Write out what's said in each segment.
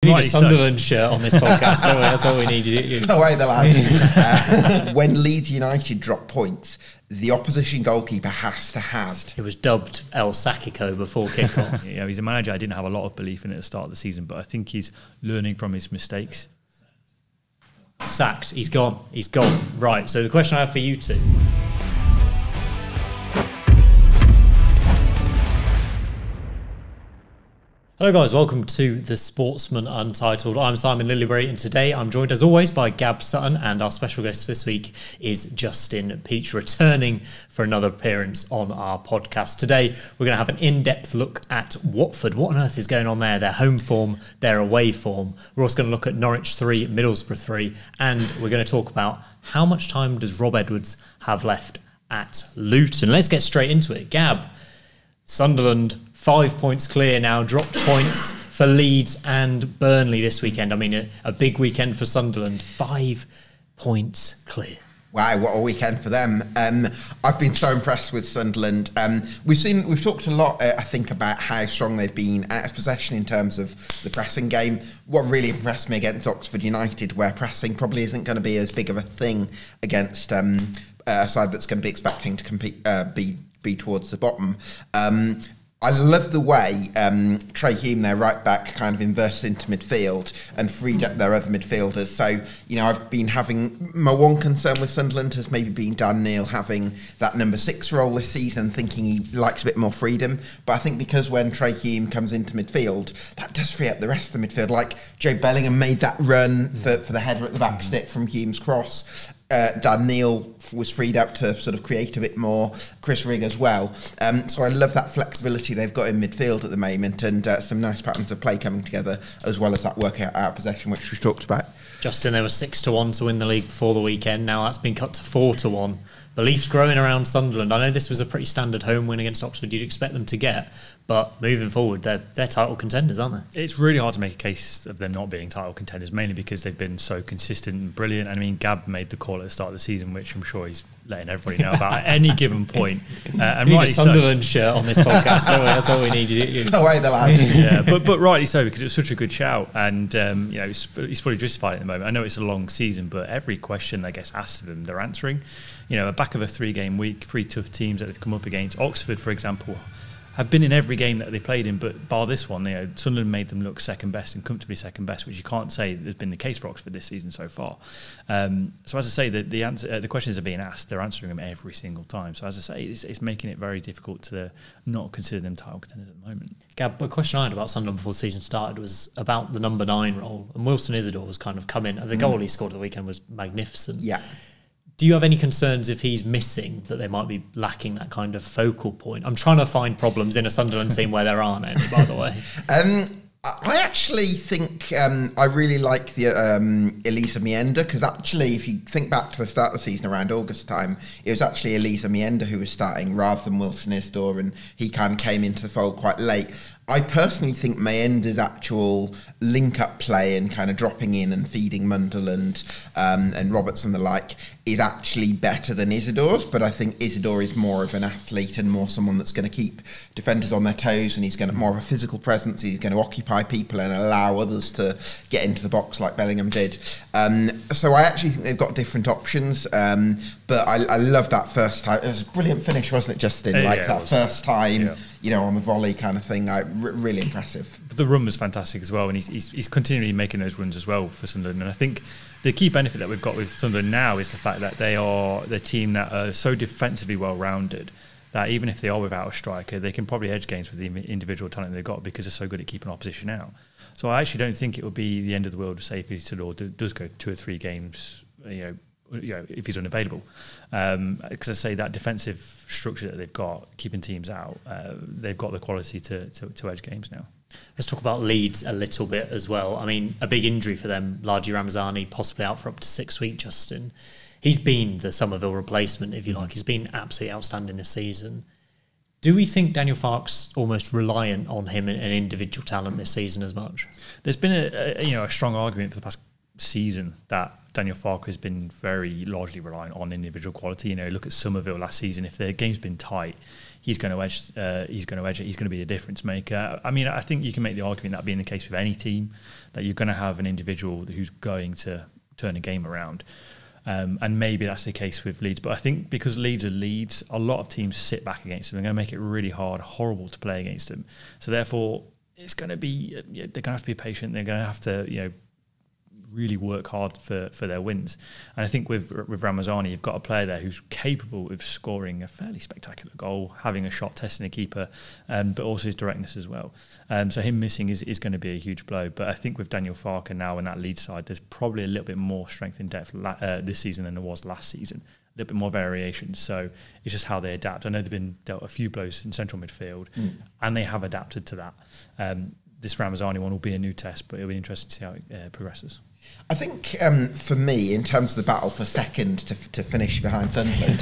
We need a Sunderland shirt on this podcast, don't we? That's all we need. No way, the lads. When Leeds United drop points, the opposition goalkeeper has to have. It was dubbed El Sakiko before kickoff. He's a manager I didn't have a lot of belief in at the start of the season, but I think he's learning from his mistakes. Sacked. He's gone. He's gone. Right. So the question I have for you two. Hello guys, welcome to the Sportsman Untitled. I'm Simon Lillibury and today I'm joined as always by Gab Sutton, and our special guest this week is Justin Peach, returning for another appearance on our podcast. Today we're going to have an in-depth look at Watford. What on earth is going on there? Their home form, their away form. We're also going to look at Norwich 3, Middlesbrough 3, and we're going to talk about how much time does Rob Edwards have left at Luton. Let's get straight into it. Gab, Sunderland 5 points clear now, dropped points for Leeds and Burnley this weekend. I mean, a big weekend for Sunderland, 5 points clear. Wow, what a weekend for them. I've been so impressed with Sunderland. We've talked a lot, I think, about how strong they've been out of possession in terms of the pressing game. What really impressed me against Oxford United, where pressing probably isn't going to be as big of a thing against a side that's going to be expecting to compete, be towards the bottom. I love the way Trey Hume, their right back, kind of inverted into midfield and freed up their other midfielders. So, you know, I've been having my one concern with Sunderland has maybe been Dan Neil having that number 6 role this season, thinking he likes a bit more freedom. But I think because when Trey Hume comes into midfield, that does free up the rest of the midfield. Like Joe Bellingham made that run for the header at the back stick from Hume's cross. Dan Neil was freed up to sort of create a bit more, Chris Rigg as well. So I love that flexibility they've got in midfield at the moment, and some nice patterns of play coming together, as well as that work out of possession, which we've talked about. Justin, they were 6-1 to win the league before the weekend. Now that's been cut to 4-1. Beliefs growing around Sunderland. I know this was a pretty standard home win against Oxford you'd expect them to get, but moving forward, they're title contenders, aren't they? It's really hard to make a case of them not being title contenders, mainly because they've been so consistent and brilliant. I mean, Gab made the call at the start of the season, which I'm sure he's letting everybody know about at any given point. And we need a Sunderland shirt on this podcast, don't we? That's all we need. No way, the lads. Yeah, but rightly so, because it was such a good shout, and you know, he's fully justified at the moment. I know it's a long season, but every question that gets asked of them, they're answering. You know, back of a 3-game week, 3 tough teams that they've come up against. Oxford, for example, have been in every game that they played in, but bar this one, you know, Sunderland made them look second best and comfortably second best, which you can't say has been the case for Oxford this season so far. So as I say, the questions are being asked, they're answering them every single time. So as I say, it's making it very difficult to not consider them title contenders at the moment. Gab, a question I had about Sunderland before the season started was about the number 9 role, and Wilson Isidore was kind of come in. The goal he scored at the weekend was magnificent. Yeah. Do you have any concerns if he's missing, that they might be lacking that kind of focal point? I'm trying to find problems in a Sunderland team where there aren't any, by the way. I actually think I really like the Elisa Mienda, because actually if you think back to the start of the season around August time, it was actually Elisa Mienda who was starting rather than Wilson Isidore, and he kind of came into the fold quite late. I personally think Mienda's actual link-up play and kind of dropping in and feeding Mundell and Roberts and the like is actually better than Isidore's, but I think Isidore is more of an athlete and more someone that's going to keep defenders on their toes, and he's going to more of a physical presence. He's going to occupy people and allow others to get into the box like Bellingham did. So I actually think they've got different options, but I love that first time. It was a brilliant finish, wasn't it, Justin? First time, you know, on the volley kind of thing. Really impressive. But the run was fantastic as well, and he's continually making those runs as well for Sunderland. And I think the key benefit that we've got with Sunderland now is the fact that they are the team that are so defensively well rounded that even if they are without a striker, they can probably edge games with the individual talent they've got, because they're so good at keeping opposition out. So I actually don't think it would be the end of the world say if Isidore does go 2 or 3 games, you know, if he's unavailable. Because I say that defensive structure that they've got, keeping teams out, they've got the quality to edge games now. Let's talk about Leeds a little bit as well. I mean, a big injury for them, Largi Ramazani, possibly out for up to 6 weeks, Justin. He's been the Somerville replacement, if you like. He's been absolutely outstanding this season. Do we think Daniel Farke's almost reliant on him and individual talent this season as much? There's been a strong argument for the past season that Daniel Farke has been very largely reliant on individual quality. You know, look at Somerville last season. If the game's been tight, he's going to edge it. He's going to be the difference maker. I mean, I think you can make the argument that being the case with any team, that you're going to have an individual who's going to turn a game around. And maybe that's the case with Leeds. But I think because Leeds are Leeds, a lot of teams sit back against them. They're going to make it really hard, horrible to play against them. So therefore, it's going to be, they're going to have to be patient. They're going to have to, you know, really work hard for their wins. And I think with Ramazani, you've got a player there who's capable of scoring a fairly spectacular goal, having a shot, testing a keeper, but also his directness as well. So him missing is going to be a huge blow. But I think with Daniel Farke now on that Leeds side, there's probably a little bit more strength in depth this season than there was last season. A little bit more variation. So it's just how they adapt. I know they've been dealt a few blows in central midfield, and they have adapted to that. This Ramazani one will be a new test, but it'll be interesting to see how it progresses. I think for me, in terms of the battle for second to finish behind Sunderland,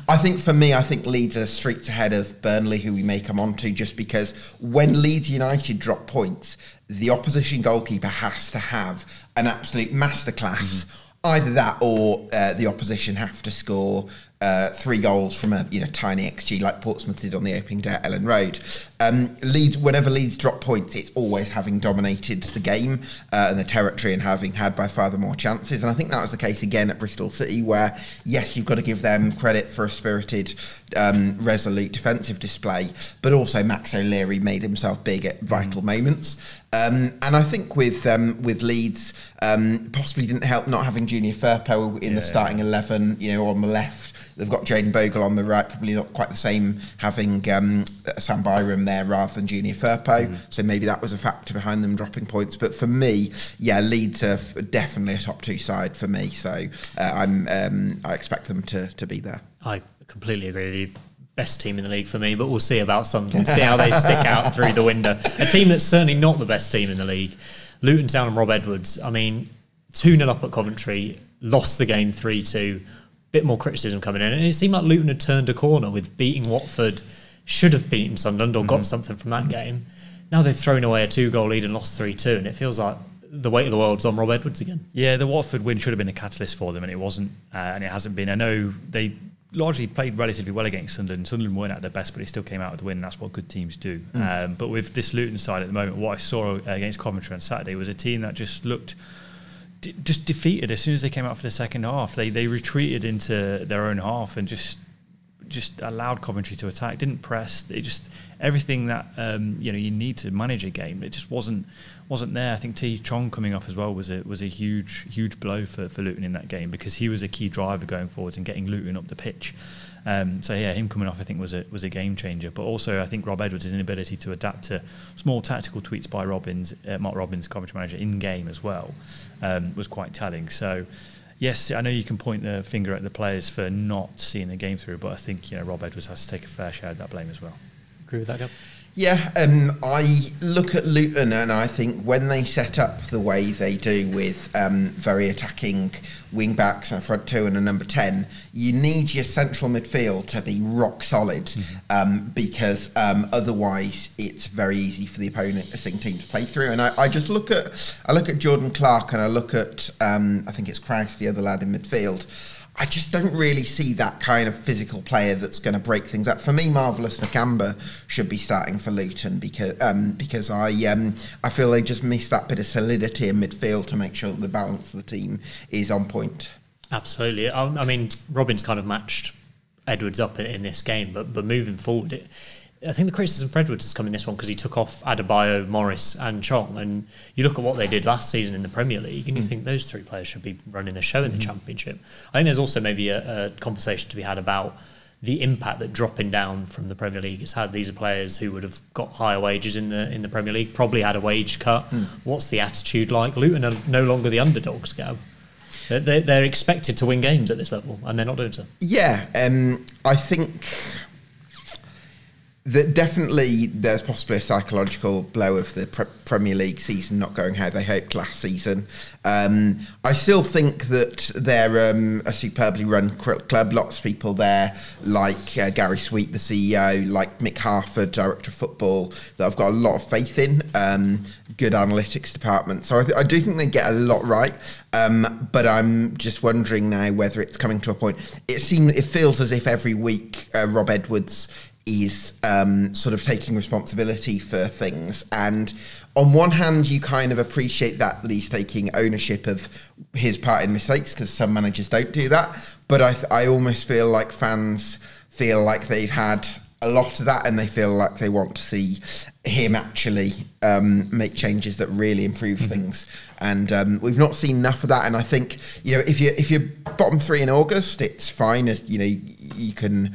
I think Leeds are streets ahead of Burnley, who we may come on to, just because when Leeds United drop points, the opposition goalkeeper has to have an absolute masterclass. Either that or the opposition have to score 3 goals from a tiny XG like Portsmouth did on the opening day at Ellen Road. Whenever Leeds drop points, it's always having dominated the game and the territory and having had by far the more chances. And I think that was the case again at Bristol City, where, yes, you've got to give them credit for a spirited, resolute defensive display, but also Max O'Leary made himself big at vital moments. And I think with Leeds, possibly didn't help not having Junior Firpo in the starting 11, on the left. They've got Jaden Bogle on the right, probably not quite the same, having Sam Byram there rather than Junior Firpo. So maybe that was a factor behind them dropping points. But for me, Leeds are definitely a top 2 side for me. So I expect them to be there. I completely agree with you. Best team in the league for me, but we'll see about Sunderland, see how they stick out through the window. A team that's certainly not the best team in the league. Luton Town and Rob Edwards, I mean, 2-0 up at Coventry, lost the game 3-2. Bit more criticism coming in, and it seemed like Luton had turned a corner with beating Watford, should have beaten Sunderland or got something from that game. Now they've thrown away a 2-goal lead and lost 3-2, and it feels like the weight of the world's on Rob Edwards again. Yeah, the Watford win should have been a catalyst for them, and it wasn't, and it hasn't been. I know they largely played relatively well against Sunderland. Sunderland weren't at their best, but they still came out with the win. That's what good teams do. But with this Luton side at the moment, what I saw against Coventry on Saturday was a team that just looked defeated as soon as they came out for the second half. They retreated into their own half and just allowed Coventry to attack. Didn't press. It just everything that you need to manage a game. It just wasn't there. I think T Chong coming off as well was a huge blow for Luton in that game, because he was a key driver going forwards and getting Luton up the pitch. Him coming off I think was a game changer. But also I think Rob Edwards' inability to adapt to small tactical tweaks by Mark Robbins, Coventry manager, in game as well, was quite telling. So yes, I know you can point the finger at the players for not seeing the game through, but I think Rob Edwards has to take a fair share of that blame as well. Agree with that, Gab? Yeah, I look at Luton and I think when they set up the way they do with very attacking wing-backs and a front 2 and a number 10, you need your central midfield to be rock solid, because otherwise it's very easy for the opposing team to play through. And I just look at Jordan Clark and I look at I think it's Christ, the other lad in midfield. I just don't really see that kind of physical player that's going to break things up. For me, Marvellous Nakamba should be starting for Luton because I feel they just miss that bit of solidity in midfield to make sure that the balance of the team is on point. Absolutely. I mean, Robin's kind of matched Edwards up in this game, but moving forward, I think the criticism for Edwards has come in this one because he took off Adebayo, Morris and Chong, and you look at what they did last season in the Premier League and you think those 3 players should be running the show in the Championship. I think there's also maybe a conversation to be had about the impact that dropping down from the Premier League has had. These are players who would have got higher wages in the Premier League, probably had a wage cut. What's the attitude like? Luton are no longer the underdogs, Gab. They're expected to win games at this level and they're not doing so. Yeah, I think Definitely, there's possibly a psychological blow of the Premier League season not going how they hoped last season. I still think that they're a superbly run club. Lots of people there, like Gary Sweet, the CEO, like Mick Harford, Director of Football, that I've got a lot of faith in. Good analytics department. So I do think they get a lot right. But I'm just wondering now whether it's coming to a point. It feels as if every week Rob Edwards is sort of taking responsibility for things, and on one hand you kind of appreciate that he's taking ownership of his part in mistakes, because some managers don't do that, but I almost feel like fans feel like they've had a lot of that, and they feel like they want to see him actually make changes that really improve things. And we've not seen enough of that. And I think, if you're bottom 3 in August, it's fine. As you can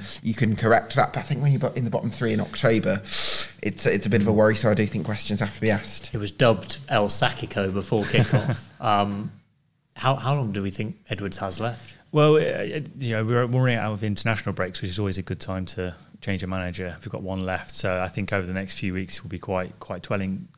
correct that. But I think when you're in the bottom 3 in October, it's a bit of a worry. So I do think questions have to be asked. It was dubbed El Sakiko before kickoff. How long do we think Edwards has left? Well, we're running out of international breaks, which is always a good time to change a manager. We've got one left, so I think over the next few weeks will be quite telling.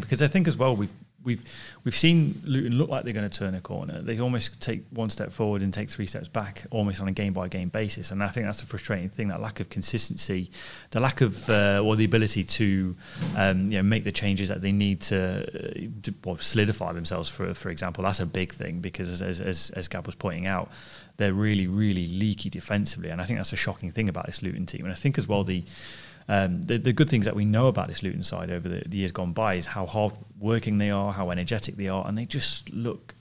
Because I think as well we've seen Luton look like they're going to turn a corner. They almost take one step forward and take 3 steps back, almost on a game by game basis. And I think that's the frustrating thing: that lack of consistency, the lack of or the ability to make the changes that they need to solidify themselves. For example, that's a big thing, because as Gab was pointing out, they're really, really leaky defensively, and I think that's a shocking thing about this Luton team. And I think as well the good things that we know about this Luton side over the years gone by is how hard working they are, how energetic they are, and they just look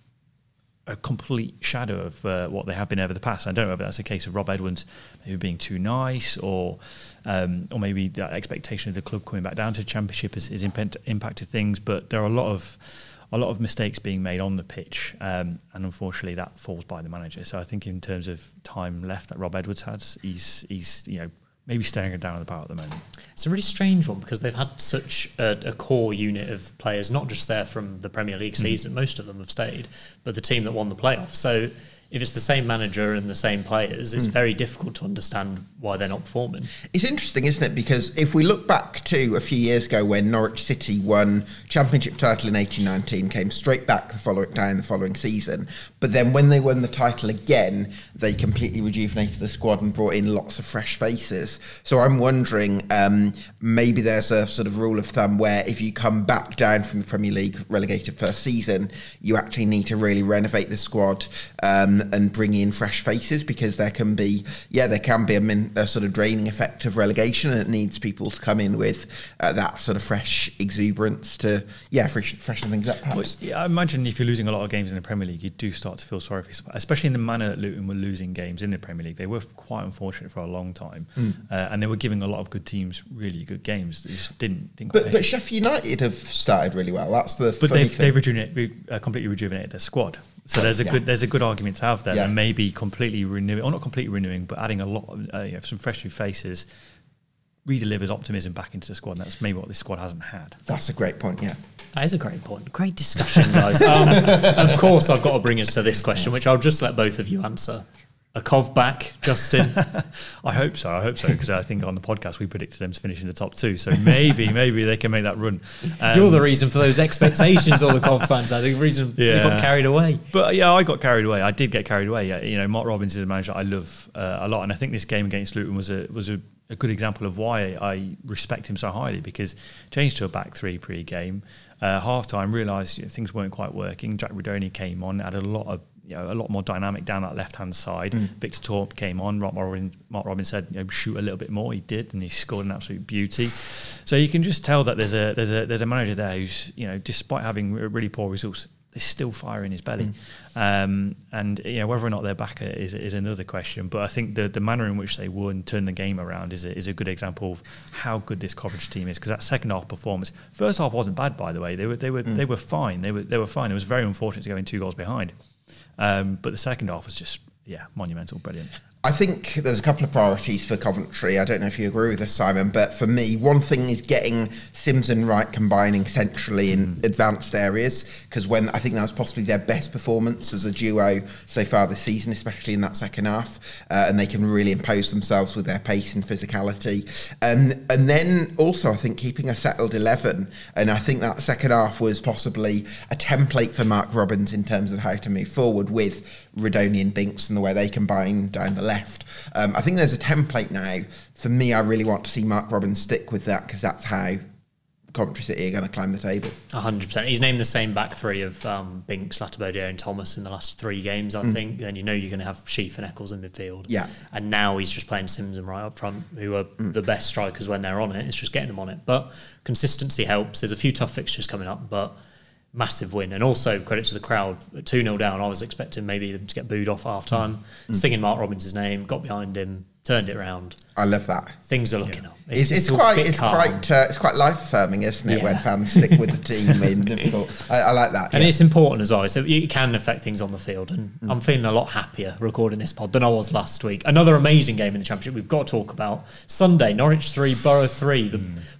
a complete shadow of what they have been over the past. I don't know if that's a case of Rob Edwards maybe being too nice, or maybe the expectation of the club coming back down to the Championship has impacted things. But there are a lot of mistakes being made on the pitch, and unfortunately that falls by the manager. So I think in terms of time left that Rob Edwards has, he's maybe staring it down at the power at the moment. It's a really strange one, because they've had such a core unit of players, not just there from the Premier League season, most of them have stayed, but the team that won the playoffs. So if it's the same manager and the same players, it's very difficult to understand why they're not performing. It's interesting, isn't it? Because if we look back to a few years ago when Norwich City won Championship title in 18-19, came straight back the following season, but then when they won the title again, they completely rejuvenated the squad and brought in lots of fresh faces. So I'm wondering, maybe there's a sort of rule of thumb where if you come back down from the Premier League relegated first season, you actually need to really renovate the squad and bring in fresh faces, because there can be a sort of draining effect of relegation, and it needs people to come in with that sort of fresh exuberance to freshen things up, perhaps. Well, I imagine if you're losing a lot of games in the Premier League, you do start to feel sorry for yourself, especially in the manner that Luton were losing games in the Premier League. They were quite unfortunate for a long time, and they were giving a lot of good teams really good games. They just didn't. But Sheffield United have started really well. That's the. But they've completely rejuvenated their squad. So there's a good argument to have there, and maybe completely renewing, or not completely renewing, but adding a lot of some fresh new faces redelivers optimism back into the squad. And that's maybe what this squad hasn't had. That's a great point. Yeah, that is a great point. Great discussion, guys. Of course, I've got to bring us to this question, which I'll just let both of you answer. A Cov back, Justin? I hope so, because I think on the podcast we predicted them to finish in the top 2, so maybe they can make that run. You're the reason for those expectations, all the Cov fans. I think the reason they got carried away. But I got carried away. I did get carried away. Mark Robbins is a manager I love a lot, and I think this game against Luton was a good example of why I respect him so highly, because changed to a back 3 pre-game. Half-time, realised things weren't quite working. Jack Redoney came on, had a lot more dynamic down that left-hand side. Victor Torp came on. Mark Robbins said, shoot a little bit more. He did, and he scored an absolute beauty. So you can just tell that there's a manager there who's, despite having really poor results, there's still fire in his belly. And whether or not they're back is another question. But I think the manner in which they won, turned the game around, is a good example of how good this Coventry team is. Because that second half performance, first half wasn't bad, by the way. They were fine. They were fine. It was very unfortunate to go in 2 goals behind. But the second half was just monumental, brilliant. I think there's a couple of priorities for Coventry. I don't know if you agree with this, Simon, but for me, one thing is getting Sims and Wright combining centrally in advanced areas, because when I think that was possibly their best performance as a duo so far this season, especially in that second half, and they can really impose themselves with their pace and physicality. And then also, I think keeping a settled 11, and I think that second half was possibly a template for Mark Robins in terms of how to move forward with Rodoni and Binks and the way they combine down the left. I think there's a template now. For me, I really want to see Mark Robins stick with that, because that's how Coventry City are going to climb the table. 100%. He's named the same back three of Binks, Latibodier and Thomas in the last 3 games, I think. Then you know you're going to have Sheaf and Eccles in midfield. Yeah. And now he's just playing Sims and Wright up front, who are the best strikers when they're on it. It's just getting them on it. But consistency helps. There's a few tough fixtures coming up, but massive win. And also credit to the crowd. 2-0 down, I was expecting maybe them to get booed off at half-time. Singing Mark Robbins' name, got behind him, turned it around. I love that. Things are looking up. It's quite life affirming, isn't it, when fans stick with the team in difficult. I like that. And it's important as well. So it can affect things on the field. And I'm feeling a lot happier recording this pod than I was last week. Another amazing game in the Championship we've got to talk about. Sunday, Norwich 3, Boro 3.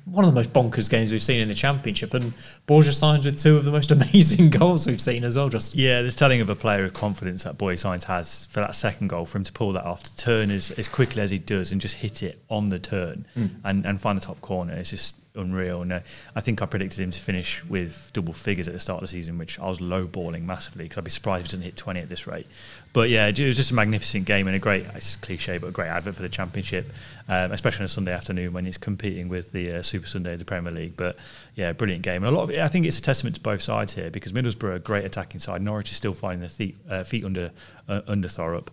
One of the most bonkers games we've seen in the Championship. And Borja signs with 2 of the most amazing goals we've seen as well. Just there's telling of a player of confidence that Boy Signs has for that second goal, for him to pull that off, to turn as quickly as he does and just hit it on the turn and find the top corner. It's just unreal. And I think I predicted him to finish with double figures at the start of the season, which I was low-balling massively, because I'd be surprised if he doesn't hit 20 at this rate. But yeah, it was just a magnificent game and a great, it's cliche, but a great advert for the Championship, especially on a Sunday afternoon when it's competing with the Super Sunday of the Premier League. But yeah, brilliant game. And a lot of it, I think it's a testament to both sides here, because Middlesbrough are a great attacking side. Norwich is still finding their feet under Thorup.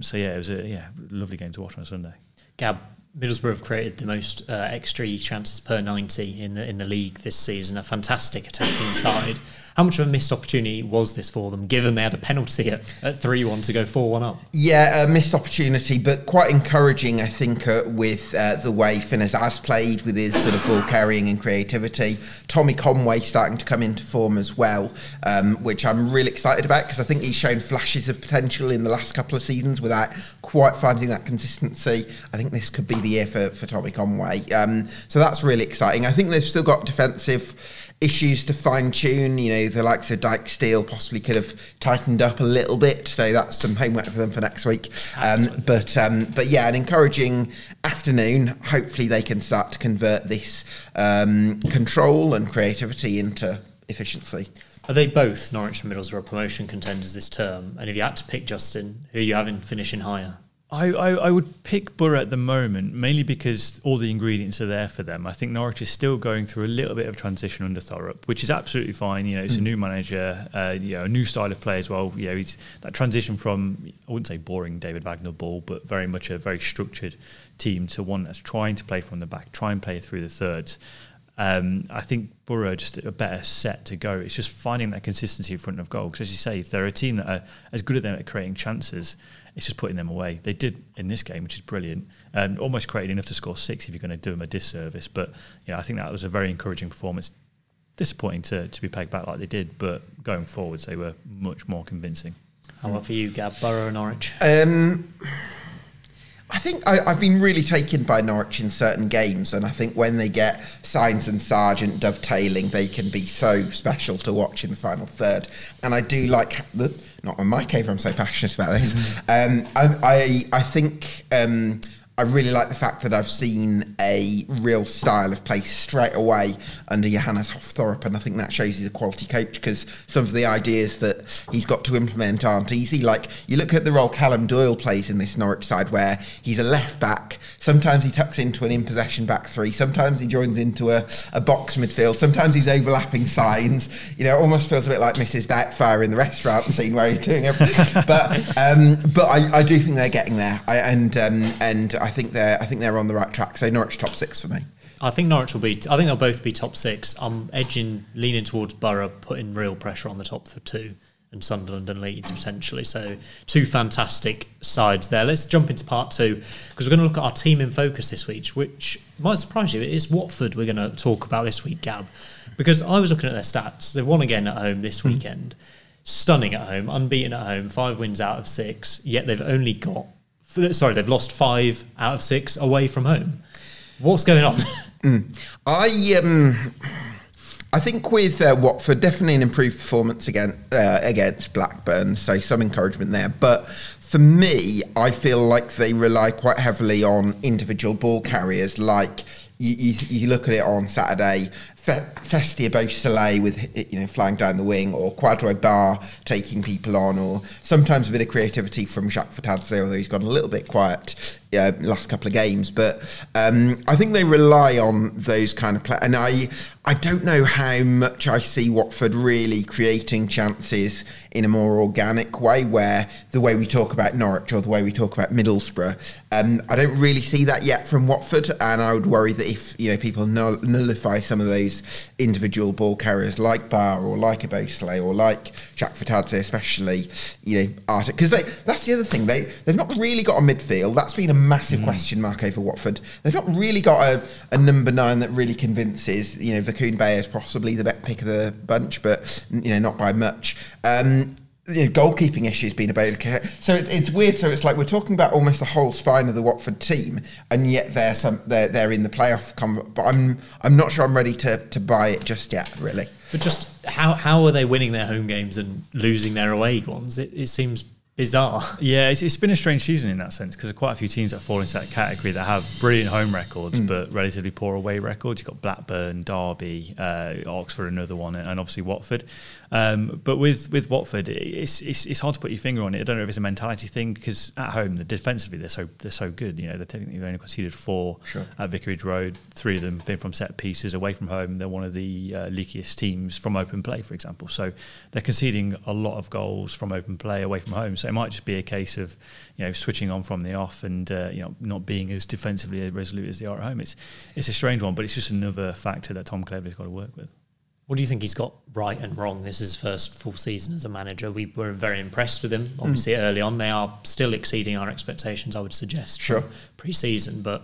So yeah, it was a lovely game to watch on a Sunday. Gab, Middlesbrough have created the most XG chances per 90 in the league this season. A fantastic attacking side. How much of a missed opportunity was this for them, given they had a penalty at 3-1 to go 4-1 up? Yeah, a missed opportunity, but quite encouraging, I think, with the way Finners has played, with his sort of ball carrying and creativity. Tommy Conway starting to come into form as well, which I'm really excited about, because I think he's shown flashes of potential in the last couple of seasons without quite finding that consistency. I think this could be the year for Tommy Conway. So that's really exciting. I think they've still got defensive issues to fine-tune. You know, the likes of Dyke Steele possibly could have tightened up a little bit, so that's some homework for them for next week. But yeah, an encouraging afternoon. Hopefully they can start to convert this control and creativity into efficiency. Are they both, Norwich and Middlesbrough, promotion contenders this term? And if you had to pick, Justin, who are you having finishing higher? I would pick Boro at the moment, mainly because all the ingredients are there for them. I think Norwich is still going through a little bit of transition under Thorup, which is absolutely fine. You know, it's a new manager, a new style of play as well. You know, it's that transition from, I wouldn't say boring David Wagner ball, but very much a very structured team to one that's trying to play from the back, try and play through the thirds. I think Boro are just a better set to go. It's just finding that consistency in front of goal. Because as you say, if they're a team that are as good at them at creating chances, it's just putting them away. They did in this game, which is brilliant. Almost created enough to score 6 if you're going to do them a disservice. But I think that was a very encouraging performance. Disappointing to be pegged back like they did, but going forwards, they were much more convincing. How about for you, Gab? Boro or Norwich? I think I've been really taken by Norwich in certain games, and I think when they get Sainz and Sargent dovetailing, they can be so special to watch in the final third. And I do like not on my cave, I'm so passionate about this. I think I really like the fact that I've seen a real style of play straight away under Johannes Hoff-Thorup, and I think that shows he's a quality coach, because some of the ideas that he's got to implement aren't easy. Like, you look at the role Callum Doyle plays in this Norwich side, where he's a left back. Sometimes he tucks into an in-possession back three. Sometimes he joins into a box midfield. Sometimes he's overlapping signs. You know, it almost feels a bit like Mrs. Doubtfire in the restaurant scene where he's doing everything. but I do think they're getting there. And I think they're on the right track. So Norwich top 6 for me. I think Norwich will be. I think they'll both be top 6. I'm leaning towards Boro, putting real pressure on the top 2, and Sunderland and Leeds potentially. So 2 fantastic sides there. Let's jump into part 2, because we're going to look at our team in focus this week, which might surprise you. It's Watford we're going to talk about this week, Gab, because I was looking at their stats. They've won again at home this weekend. Stunning at home, unbeaten at home, 5 wins out of 6. Yet they've only got they've lost 5 out of 6 away from home. What's going on? I think with Watford, definitely an improved performance against Blackburn, so some encouragement there. But for me, I feel like they rely quite heavily on individual ball carriers. Like you look at it on Saturday, Festia Beausoleil with flying down the wing, or Quadro Bar taking people on, or sometimes a bit of creativity from Jacques Fatadze, although he's gone a little bit quiet last couple of games. But I think they rely on those kind of players, and I don't know how much I see Watford really creating chances in a more organic way, where the way we talk about Norwich or the way we talk about Middlesbrough, I don't really see that yet from Watford, and I would worry that if people nullify some of those individual ball carriers like Barr or like Beausoleil or like Jacques Fatadze especially, because that's the other thing, they've not really got a midfield. That's been a massive question mark over Watford. They've not really got a number 9 that really convinces. Vakun Bayer is possibly the best pick of the bunch, but not by much. Goalkeeping issues been about, so it's weird. So it's like we're talking about almost the whole spine of the Watford team, and yet they're in the playoff. But I'm not sure I'm ready to buy it just yet, really. But just how are they winning their home games and losing their away ones? It seems bizarre. Yeah, it's been a strange season in that sense, because there are quite a few teams that fall into that category that have brilliant home records but relatively poor away records. You've got Blackburn, Derby, Oxford, another one, and obviously Watford. But with Watford, it's hard to put your finger on it. I don't know if it's a mentality thing, because at home, defensively, they're so good. They've only conceded 4 at Vicarage Road. 3 of them been from set pieces. Away from home, they're one of the leakiest teams from open play, for example. So they're conceding a lot of goals from open play away from home. So it might just be a case of switching on from the off and not being as defensively resolute as they are at home. It's a strange one, but it's just another factor that Tom Cleverley's got to work with. What do you think he's got right and wrong? This is his first full season as a manager. We were very impressed with him. Obviously, early on, they are still exceeding our expectations, I would suggest, pre-season. But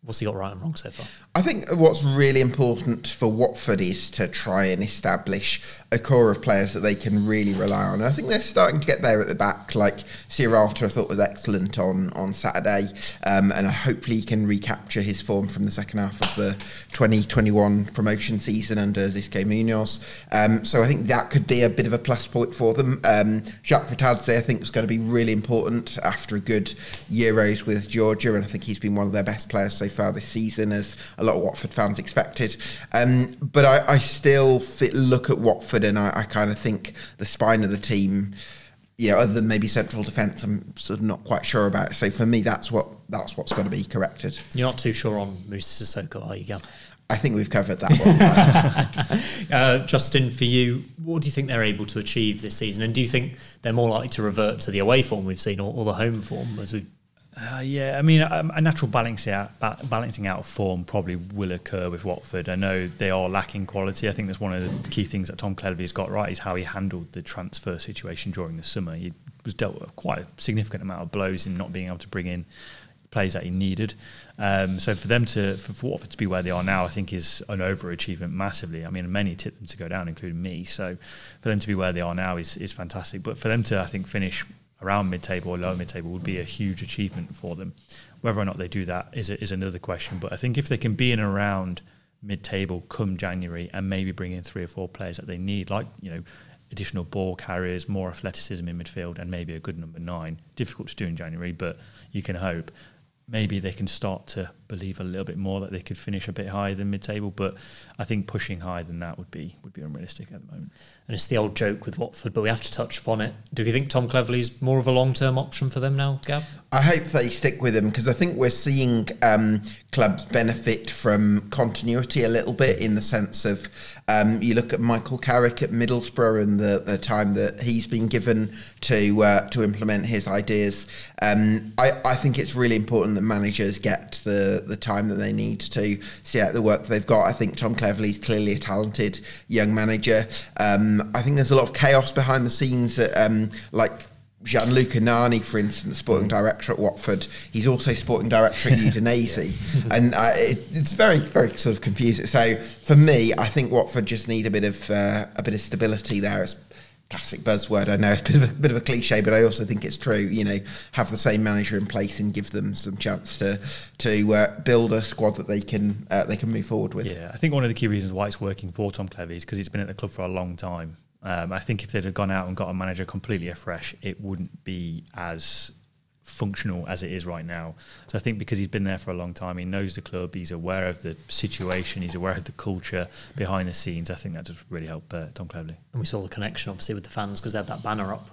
what's he got right and wrong so far? I think what's really important for Watford is to try and establish a core of players that they can really rely on. And I think they're starting to get there at the back. Like Sierrata, I thought was excellent on Saturday, and hopefully he can recapture his form from the second half of the 2021 promotion season under Xisco Munoz. So I think that could be a bit of a plus point for them. Jacques Fatadze, I think, is going to be really important after a good Euros with Georgia, and I think he's been one of their best players so far this season, as a lot of Watford fans expected. But I still look at Watford and I kind of think the spine of the team, other than maybe central defence, I'm sort of not quite sure about. So for me, that's what's got to be corrected. You're not too sure on Moussa Sissoko, are you, Gab? I think we've covered that one. Justin, for you, what do you think they're able to achieve this season? And do you think they're more likely to revert to the away form we've seen or the home form as we've... I mean, a natural balancing out of form probably will occur with Watford. I know they are lacking quality. I think that's one of the key things that Tom Cleverley has got right, is how he handled the transfer situation during the summer. He was dealt with quite a significant amount of blows in not being able to bring in players that he needed. So for Watford to be where they are now, I think is an overachievement massively. I mean, many tipped them to go down, including me. So for them to be where they are now is fantastic. But for them to, I think, finish around mid-table or lower mid-table would be a huge achievement for them. Whether or not they do that is another question. But I think if they can be in and around mid-table come January and maybe bring in 3 or 4 players that they need, like additional ball carriers, more athleticism in midfield, and maybe a good number 9. Difficult to do in January, but you can hope. Maybe they can start to believe a little bit more that they could finish a bit higher than mid-table, but I think pushing higher than that would be unrealistic at the moment. And it's the old joke with Watford, but we have to touch upon it. Do you think Tom Cleverley's more of a long-term option for them now, Gab? I hope they stick with him, because I think we're seeing clubs benefit from continuity a little bit, in the sense of you look at Michael Carrick at Middlesbrough and the time that he's been given to implement his ideas. I think it's really important that managers get the time that they need to see out the work they've got. I think Tom Cleverley's clearly a talented young manager. I think there's a lot of chaos behind the scenes at, like Gianluca Nani, for instance, sporting director at Watford. He's also sporting director at Udinese. And it's very, very sort of confusing. So for me, I think Watford just need a bit of stability there. It's classic buzzword. I know it's a bit of a cliche, but I also think it's true. You know, have the same manager in place and give them some chance to build a squad that they can move forward with. Yeah, I think one of the key reasons why it's working for Tom Clevy is because he's been at the club for a long time. I think if they'd have gone out and got a manager completely afresh, it wouldn't be as functional as it is right now. So I think because he's been there for a long time, he knows the club, he's aware of the situation, he's aware of the culture behind the scenes. I think that just really helped Tom Clevy. And we saw the connection obviously with the fans because they had that banner up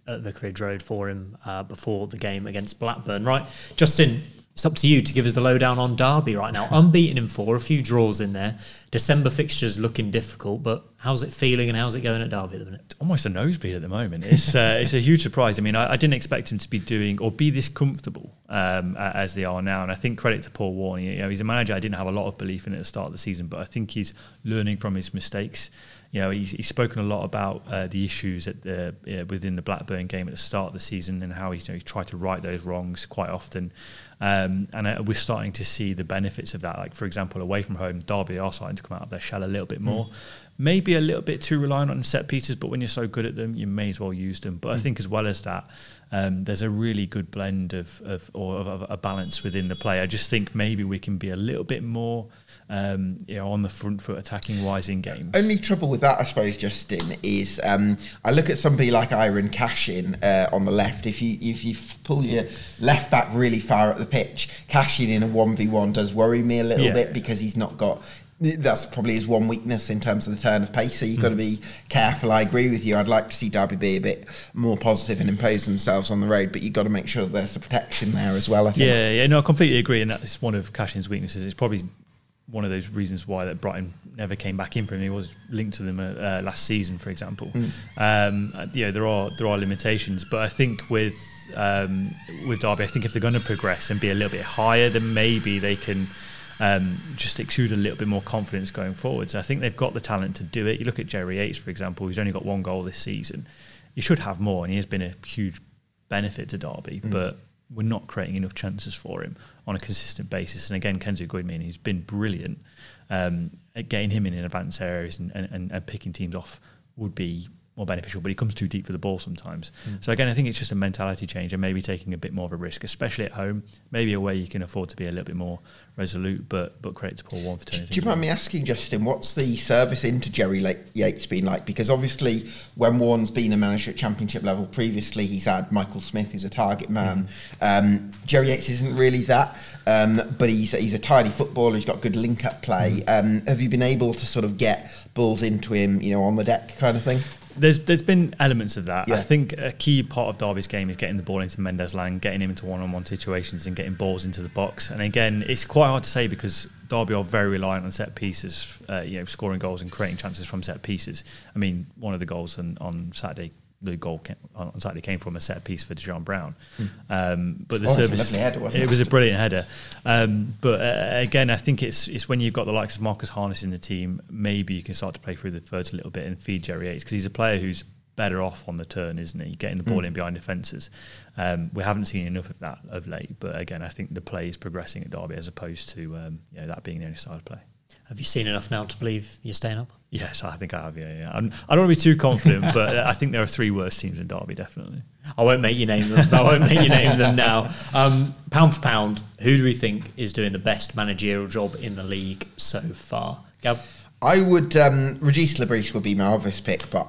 at Vicarage Road for him before the game against Blackburn. Right, Justin, it's up to you to give us the lowdown on Derby right now. Unbeaten in 4, a few draws in there. December fixtures looking difficult, but how's it feeling and how's it going at Derby at the minute? Almost a nosebleed at the moment. It's a huge surprise. I mean, I didn't expect him to be doing or be this comfortable as they are now. And I think credit to Paul Warne. You know, he's a manager I didn't have a lot of belief in at the start of the season, but I think he's learning from his mistakes. You know, he's spoken a lot about the issues within the Blackburn game at the start of the season and how he's tried to right those wrongs quite often. And we're starting to see the benefits of that. Like, for example, away from home, Derby are starting to come out of their shell a little bit more. Maybe a little bit too reliant on set pieces, but when you're so good at them, you may as well use them. But I think as well as that, there's a really good blend of a balance within the play. I just think maybe we can be a little bit more on the front foot attacking wise in games. Only trouble with that, I suppose, Justin, is I look at somebody like Iron Cashin on the left. If you pull your left back really far up the pitch, Cashin in a 1v1 does worry me a little bit because he's not got... That's probably his one weakness in terms of the turn of pace. So you've got to be careful. I agree with you. I'd like to see Derby be a bit more positive and impose themselves on the road, but you've got to make sure that there's the protection there as well, I think. Yeah, no, I completely agree. And that's one of Cashin's weaknesses. It's probably one of those reasons why that Brighton never came back in for him. He was linked to them last season, for example. There are limitations, but I think with Derby, I think if they're going to progress and be a little bit higher, then maybe they can just exude a little bit more confidence going forward. So I think they've got the talent to do it. You look at Jerry Yates, for example, who's only got 1 goal this season. He should have more, and he has been a huge benefit to Derby, but we're not creating enough chances for him on a consistent basis. And again, Kenzo Goodman, he's been brilliant at getting him in advanced areas and picking teams off would be more beneficial, but he comes too deep for the ball sometimes. So again, I think it's just a mentality change and maybe taking a bit more of a risk, especially at home. Maybe away you can afford to be a little bit more resolute, but credit to Paul Warne for turning things. Do you mind me asking, Justin, what's the service into Jerry Yates been like? Because obviously when Warne's been a manager at Championship level previously, he's had Michael Smith, who's a target man. Jerry Yates isn't really that, but he's a tidy footballer, he's got good link-up play. Have you been able to sort of get balls into him, on the deck kind of thing? There's been elements of that. I think a key part of Derby's game is getting the ball into Mendes-Lang, getting him into one-on-one situations and getting balls into the box. And again, it's quite hard to say because Derby are very reliant on set pieces, scoring goals and creating chances from set pieces. I mean, one of the goals on Saturday, the goal on Saturday came from a set piece for Dejan Brown. But the service, was a lovely header, wasn't it? It was a brilliant header. Again, I think it's when you've got the likes of Marcus Harness in the team, maybe you can start to play through the thirds a little bit and feed Jerry Yates because he's a player who's better off on the turn, isn't he? Getting the ball in behind defences. We haven't seen enough of that of late, but again, I think the play is progressing at Derby as opposed to that being the only style of play. Have you seen enough now to believe you're staying up? Yes, I think I have, yeah. I don't want to be too confident, but I think there are 3 worse teams in Derby, definitely. I won't make you name them. I won't make you name them now. Pound for pound, who do we think is doing the best managerial job in the league so far? Gab? I would, Regis Lebris would be my obvious pick, but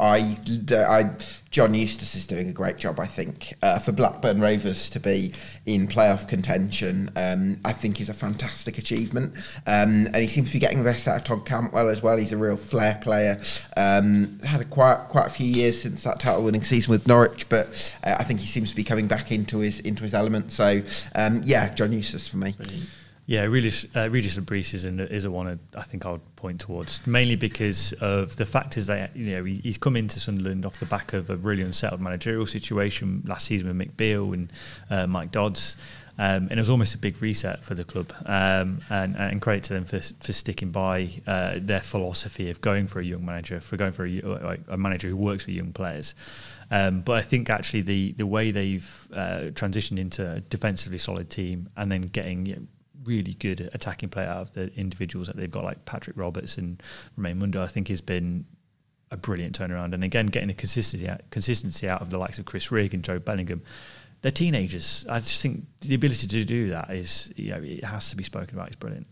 John Eustace is doing a great job, I think. For Blackburn Rovers to be in playoff contention, I think is a fantastic achievement. And he seems to be getting the best out of Todd Cantwell as well. He's a real flair player. Had quite a few years since that title-winning season with Norwich, but I think he seems to be coming back into his element. So, John Eustace for me. Brilliant. Yeah, Regis Lebris is a one I think I would point towards, mainly because of the fact is that he's come into Sunderland off the back of a really unsettled managerial situation last season with Mick Beale and Mike Dodds, and it was almost a big reset for the club. And credit to them for sticking by their philosophy of going for a young manager, a manager who works with young players. But I think actually the way they've transitioned into a defensively solid team and then getting really good attacking play out of the individuals that they've got, like Patrick Roberts and Romain Mundo, I think has been a brilliant turnaround. And again, getting the consistency out of the likes of Chris Rigg and Joe Bellingham. They're teenagers. I just think the ability to do that is, it has to be spoken about. It's brilliant.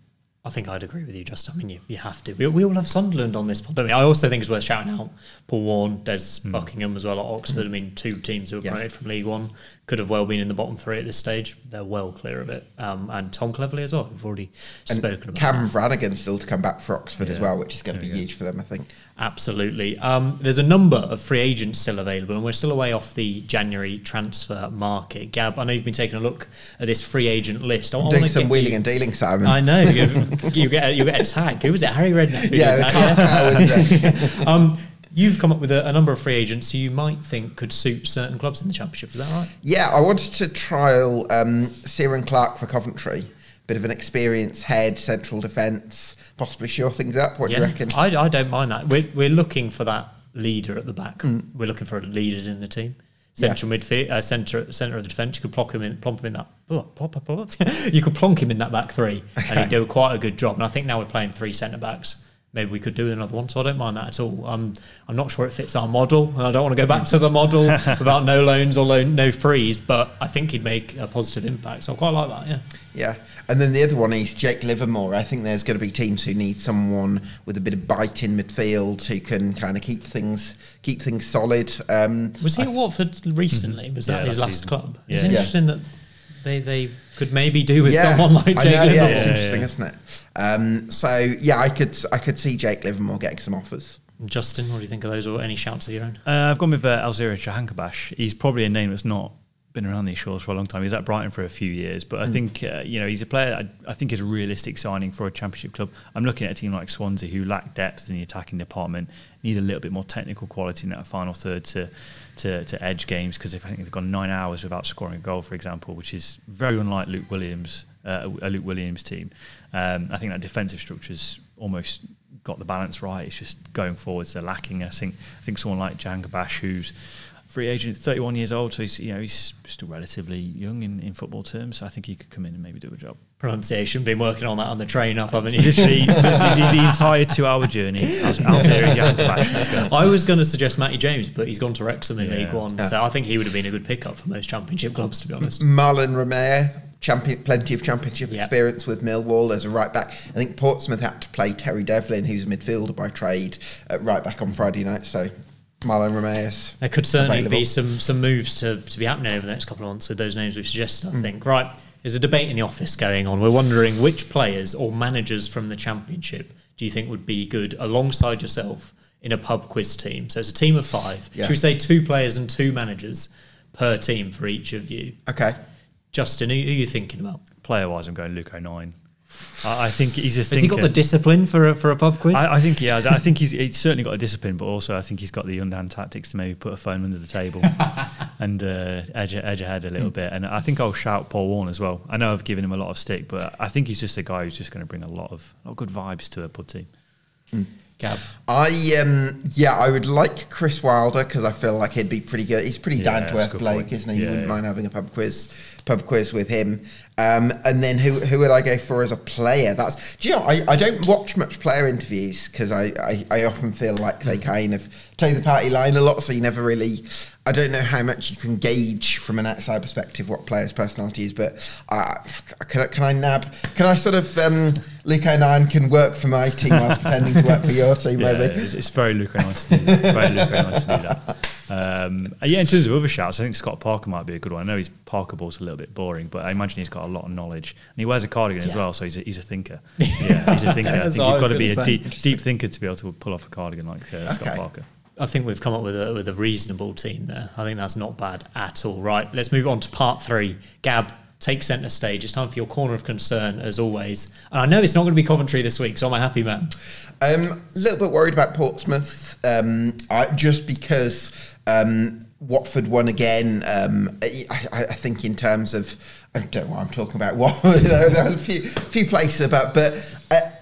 I think I'd agree with you, Justin. I mean, you have to. We all have Sunderland on this pod, don't we? I also think it's worth shouting out Paul Warne, Des Buckingham as well at Oxford. I mean, 2 teams who were promoted from League One could have well been in the bottom 3 at this stage. They're well clear of it. And Tom Cleverley as well. We've already spoken about Cam Brannigan still to come back for Oxford as well, which is going to be huge for them, I think. Absolutely. There's a number of free agents still available, and we're still away off the January transfer market. Gab, I know you've been taking a look at this free agent list. I'm doing some wheeling and dealing, Simon. I know. You get a tag. Who was it? Harry Redknapp? You've come up with a number of free agents who you might think could suit certain clubs in the Championship. Is that right? Yeah, I wanted to trial Ciaran Clark for Coventry. Bit of an experienced head, central defence, possibly shore things up. What do you reckon? I don't mind that. We're looking for that leader at the back. We're looking for leaders in the team. Central midfield, centre of the defence. You could plonk him in that. You could plonk him in that back 3, and he'd do quite a good job. And I think now we're playing 3 centre backs. Maybe we could do another one, so I don't mind that at all. I'm not sure it fits our model. I don't want to go back to the model about no loans or no frees, but I think he'd make a positive impact. So I quite like that. Yeah, and then the other one is Jake Livermore. I think there's going to be teams who need someone with a bit of bite in midfield who can kind of keep things solid. Was he at Watford recently? Was that his last club? Yeah. It's interesting that they could maybe do with someone like Jake Livermore. Yeah, it's interesting, isn't it? I could see Jake Livermore getting some offers. Justin, what do you think of those, or any shouts of your own? I've gone with Alzira Jahankabash. He's probably a name that's not been around these shores for a long time. He was at Brighton for a few years, but I think he's a player that I think is a realistic signing for a Championship club. I'm looking at a team like Swansea who lack depth in the attacking department, need a little bit more technical quality in that final third to edge games, because I think they've gone 9 hours without scoring a goal, for example, which is very unlike Luke Williams, a Luke Williams team. I think that defensive structure's almost got the balance right. It's just going forwards they're lacking. I think someone like Jahankabash, who's free agent, 31 years old, so he's still relatively young in football terms. So I think he could come in and maybe do a job. Pronunciation, been working on that on the train up, haven't you? Literally, the entire 2-hour journey. I was going to suggest Matty James, but he's gone to Wrexham in League One, so I think he would have been a good pickup for most Championship clubs, to be honest. Marlon Romeo, plenty of Championship experience with Millwall as a right back. I think Portsmouth had to play Terry Devlin, who's a midfielder by trade, at right back on Friday night, so Marlon Romeo's there could certainly be some moves to be happening over the next couple of months with those names we've suggested, I think. Right, there's a debate in the office going on. We're wondering which players or managers from the Championship do you think would be good alongside yourself in a pub quiz team? So it's a team of 5. Should we say 2 players and 2 managers per team for each of you? Okay. Justin, who are you thinking about? Player-wise, I'm going Luke O'Nien. I think he's a thinker. Has he got the discipline for a pub quiz? I think he has. I think he's certainly got a discipline, but also I think he's got the underhand tactics to maybe put a phone under the table and edge ahead a little bit. And I think I'll shout Paul Warne as well. I know I've given him a lot of stick, but I think he's just a guy who's just going to bring a lot of good vibes to a pub team. Gab? I would like Chris Wilder, because I feel like he'd be pretty good. He's pretty down to earth bloke, isn't he? You wouldn't mind having a pub quiz with him. And then who would I go for as a player? I don't watch much player interviews, because I often feel like they kind of toe the party line a lot, so you never really, I don't know how much you can gauge from an outside perspective what players' personality is, but can I sort of Luke O'Nien can work for my team while pretending to work for your team, maybe? It's very Luke O'Nien to do that. In terms of other shouts, I think Scott Parker might be a good one. I know his Parker ball's a little bit boring, but I imagine he's got a lot of knowledge, and he wears a cardigan as well, so he's a thinker. Yeah, he's a thinker. I think you've got to be a deep thinker to be able to pull off a cardigan like Scott Parker. I think we've come up with a reasonable team there. I think that's not bad at all. Right, let's move on to part 3. Gab, take centre stage. It's time for your corner of concern, as always. And I know it's not going to be Coventry this week, so I'm a happy man. A little bit worried about Portsmouth, just because Watford won again. I think in terms of, I don't know what I'm talking about. There are a few places about, but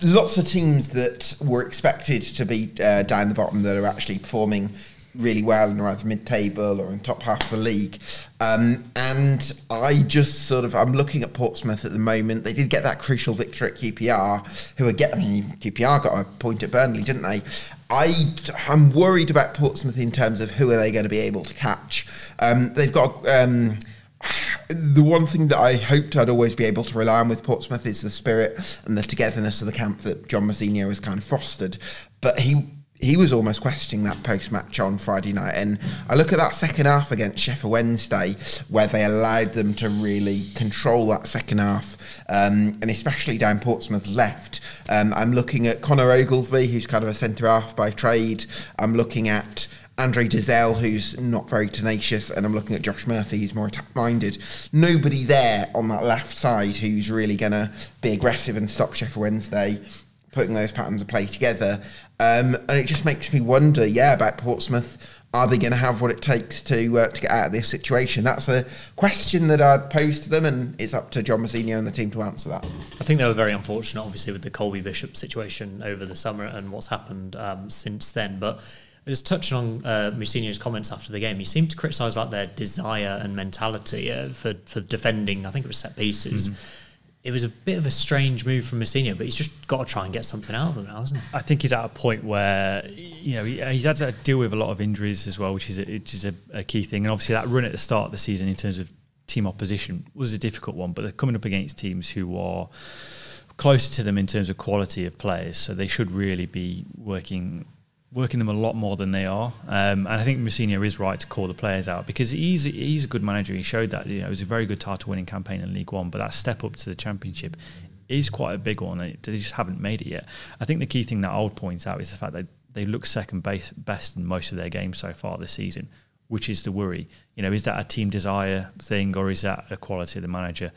lots of teams that were expected to be down the bottom that are actually performing really well and are either mid-table or in top half of the league. And I just I'm looking at Portsmouth at the moment. They did get that crucial victory at QPR, QPR got a point at Burnley, didn't they? I'm worried about Portsmouth in terms of who are they going to be able to catch. They've got... the one thing that I hoped I'd always be able to rely on with Portsmouth is the spirit and the togetherness of the camp that John Mousinho has kind of fostered. But he was almost questioning that post-match on Friday night. And I look at that second half against Sheffield Wednesday, where they allowed them to really control that second half, and especially down Portsmouth's left. I'm looking at Conor Ogilvie, who's kind of a centre-half by trade. I'm looking at Andre Dizel, who's not very tenacious, and I'm looking at Josh Murphy, who's more attack-minded. Nobody there on that left side who's really going to be aggressive and stop Sheffield Wednesday putting those patterns of play together. And it just makes me wonder, about Portsmouth. Are they going to have what it takes to get out of this situation? That's a question that I'd pose to them, and it's up to John Mousinho and the team to answer that. I think they were very unfortunate, obviously, with the Colby Bishop situation over the summer and what's happened since then. But just touching on Mousinho's comments after the game, he seemed to criticise their desire and mentality for defending, I think it was set pieces. Mm-hmm. It was a bit of a strange move from Mousinho, but he's just got to try and get something out of them now, hasn't he? I think he's at a point where he's had to deal with a lot of injuries as well, which is a key thing. And obviously that run at the start of the season in terms of team opposition was a difficult one, but they're coming up against teams who are closer to them in terms of quality of players, so they should really be working them a lot more than they are. And I think Mousinho is right to call the players out, because he's a good manager. He showed that it was a very good title-winning campaign in League One, but that step up to the Championship is quite a big one. They just haven't made it yet. I think the key thing that I would point out is the fact that they look second best in most of their games so far this season, which is the worry. Is that a team desire thing, or is that a quality of the manager?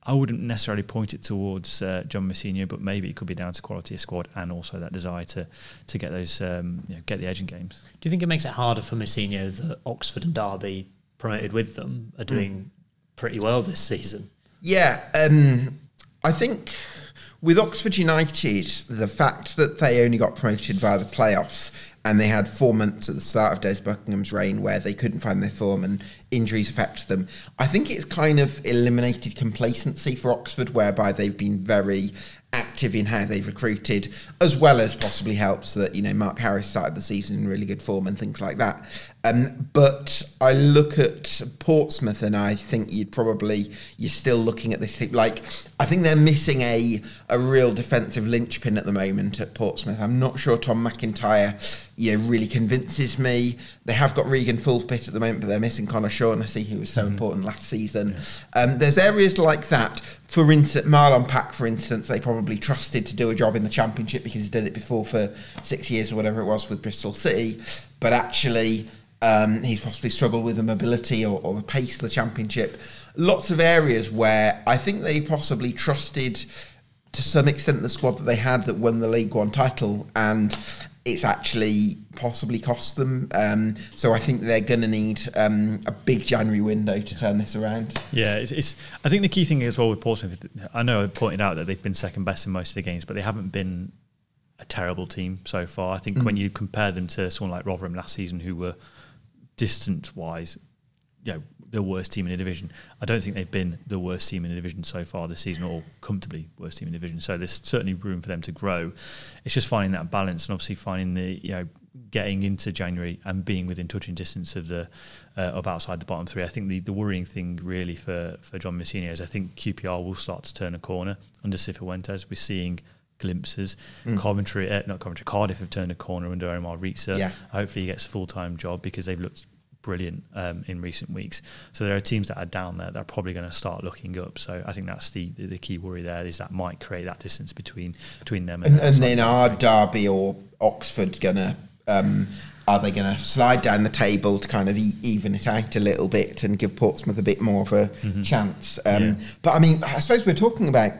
I wouldn't necessarily point it towards John Mousinho, but maybe it could be down to quality of squad and also that desire to get those get the edge in games. Do you think it makes it harder for Mousinho that Oxford and Derby, promoted with them, are doing pretty well this season? Yeah, I think with Oxford United, the fact that they only got promoted via the playoffs, and they had 4 months at the start of Des Buckingham's reign where they couldn't find their form and injuries affected them. I think it's kind of eliminated complacency for Oxford, whereby they've been very active in how they've recruited, as well as possibly helps that, Mark Harris started the season in really good form and things like that. But I look at Portsmouth and I think you're still looking at this thing. I think they're missing a real defensive linchpin at the moment at Portsmouth. I'm not sure Tom McIntyre really convinces me. They have got Regan Fulpit at the moment, but they're missing Conor Shaughnessy, who was so important last season. Yeah. There's areas like that. For instance, Marlon Pack, for instance, they probably trusted to do a job in the Championship because he's done it before for 6 years or whatever it was with Bristol City. But actually, he's possibly struggled with the mobility or the pace of the Championship. Lots of areas where I think they possibly trusted to some extent the squad that they had that won the League One title, and it's actually possibly cost them. So I think they're going to need a big January window to turn this around. Yeah, I think the key thing as well with Portsmouth, I know I pointed out that they've been second best in most of the games, but they haven't been a terrible team so far. I think when you compare them to someone like Rotherham last season, who were distance-wise, the worst team in the division, I don't think they've been the worst team in the division so far this season, or comfortably worst team in the division. So there's certainly room for them to grow. It's just finding that balance, and obviously finding the getting into January and being within touching distance of the of outside the bottom three. I think the worrying thing really for John Mousinho is I think QPR will start to turn a corner under Cifuentes. We're seeing glimpses. Cardiff have turned a corner under Omar Ritza. Yeah. Hopefully he gets a full-time job, because they've looked brilliant in recent weeks. So there are teams that are down there that are probably going to start looking up. So I think that's the key worry there, is that might create that distance between them. And then are Derby or Oxford going to... are they going to slide down the table to kind of even it out a little bit and give Portsmouth a bit more of a chance? But I mean, I suppose we're talking about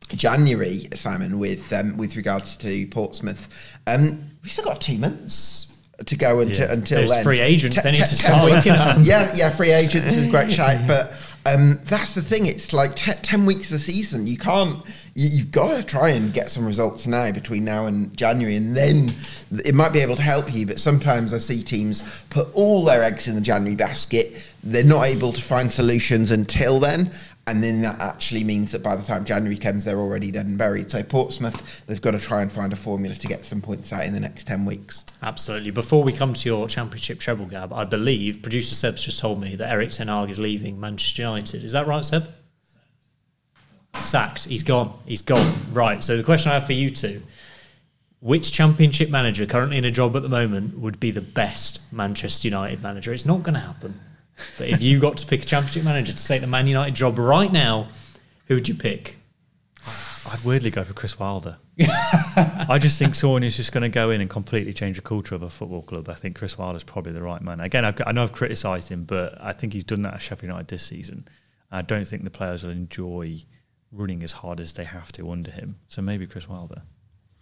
January, Simon, with regards to Portsmouth. We've still got 2 months to go until then. Free agents, they need to start looking at them. Yeah, free agents is a great shout, but that's the thing. It's like 10 weeks of the season. You can't you've got to try and get some results now between now and January, and then it might be able to help you. But sometimes I see teams put all their eggs in the January basket. They're not able to find solutions until then. And then that actually means that by the time January comes, they're already dead and buried. So Portsmouth, they've got to try and find a formula to get some points out in the next 10 weeks. Absolutely. Before we come to your Championship treble, Gab, I believe producer Seb's just told me that Eric Ten Hag is leaving Manchester United. Is that right, Seb? Sacked. He's gone. He's gone. Right. So the question I have for you two, which Championship manager currently in a job at the moment would be the best Manchester United manager? It's not going to happen. But if you got to pick a Championship manager to take the Man United job right now, who would you pick? I'd weirdly go for Chris Wilder. I just think someone who's just going to go in and completely change the culture of a football club. I think Chris Wilder's probably the right man. Again, I know I've criticised him, but I think he's done that at Sheffield United this season. I don't think the players will enjoy running as hard as they have to under him. So maybe Chris Wilder.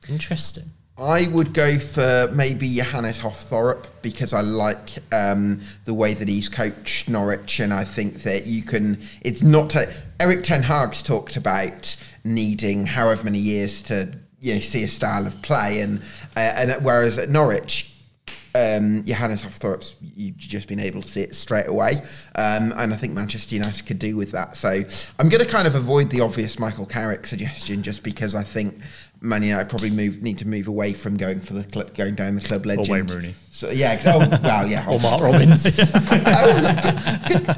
Interesting. I would go for maybe Johannes Hoff-Thorup because I like the way that he's coached Norwich, and I think that you can. It's not Eric Ten Hag's talked about needing however many years to see a style of play, and whereas at Norwich, Johannes Hoff-Thorup's you've just been able to see it straight away, and I think Manchester United could do with that. So I'm going to kind of avoid the obvious Michael Carrick suggestion just because I think Man United probably need to move away from going down the club legend. Or Wayne Rooney. So yeah, exactly. Well, yeah, or Mark Robbins.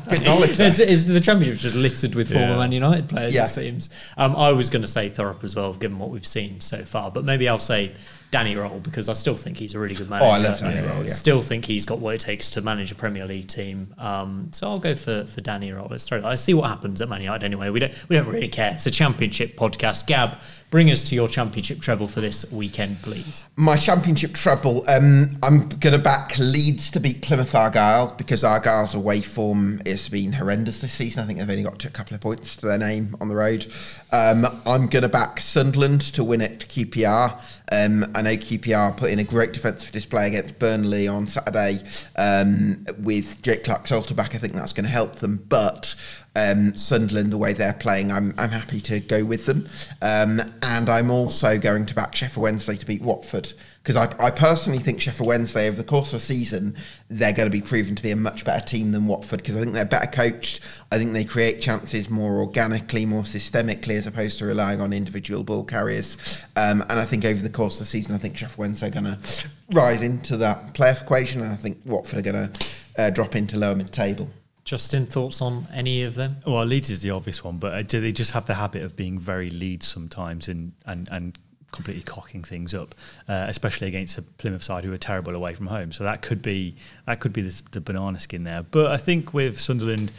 good knowledge. The Championship's just littered with former Man United players. Yeah. It seems. I was going to say Thorup as well, given what we've seen so far. But maybe I'll say Danny Roll because I still think he's a really good manager. Oh, I love Danny Roll. Yeah. Still think he's got what it takes to manage a Premier League team. So I'll go for Danny Roll. Let's throw that. I see what happens at Man United anyway. We don't really care. It's a Championship podcast. Gab, bring us to your Championship treble for this weekend, please. My Championship treble. I'm going to back Leeds to beat Plymouth Argyle because Argyle's away form has been horrendous this season. I think they've only got a couple of points to their name on the road. I'm going to back Sunderland to win at QPR. I know QPR put in a great defensive display against Burnley on Saturday with Jake Clark-Salter back. I think that's going to help them, but Sunderland, the way they're playing, I'm happy to go with them. And I'm also going to back Sheffield Wednesday to beat Watford because I personally think Sheffield Wednesday, over the course of a season, they're going to be proven to be a much better team than Watford because I think they're better coached. I think they create chances more organically, more systemically, as opposed to relying on individual ball carriers. And I think over the course of the season, I think Sheffield Wednesday are going to rise into that playoff equation, and I think Watford are going to drop into lower mid-table. Justin, thoughts on any of them? Well, Leeds is the obvious one, but do they just have the habit of being very Leeds sometimes and completely cocking things up, especially against a Plymouth side who are terrible away from home? So that could be the banana skin there. But I think with Sunderland,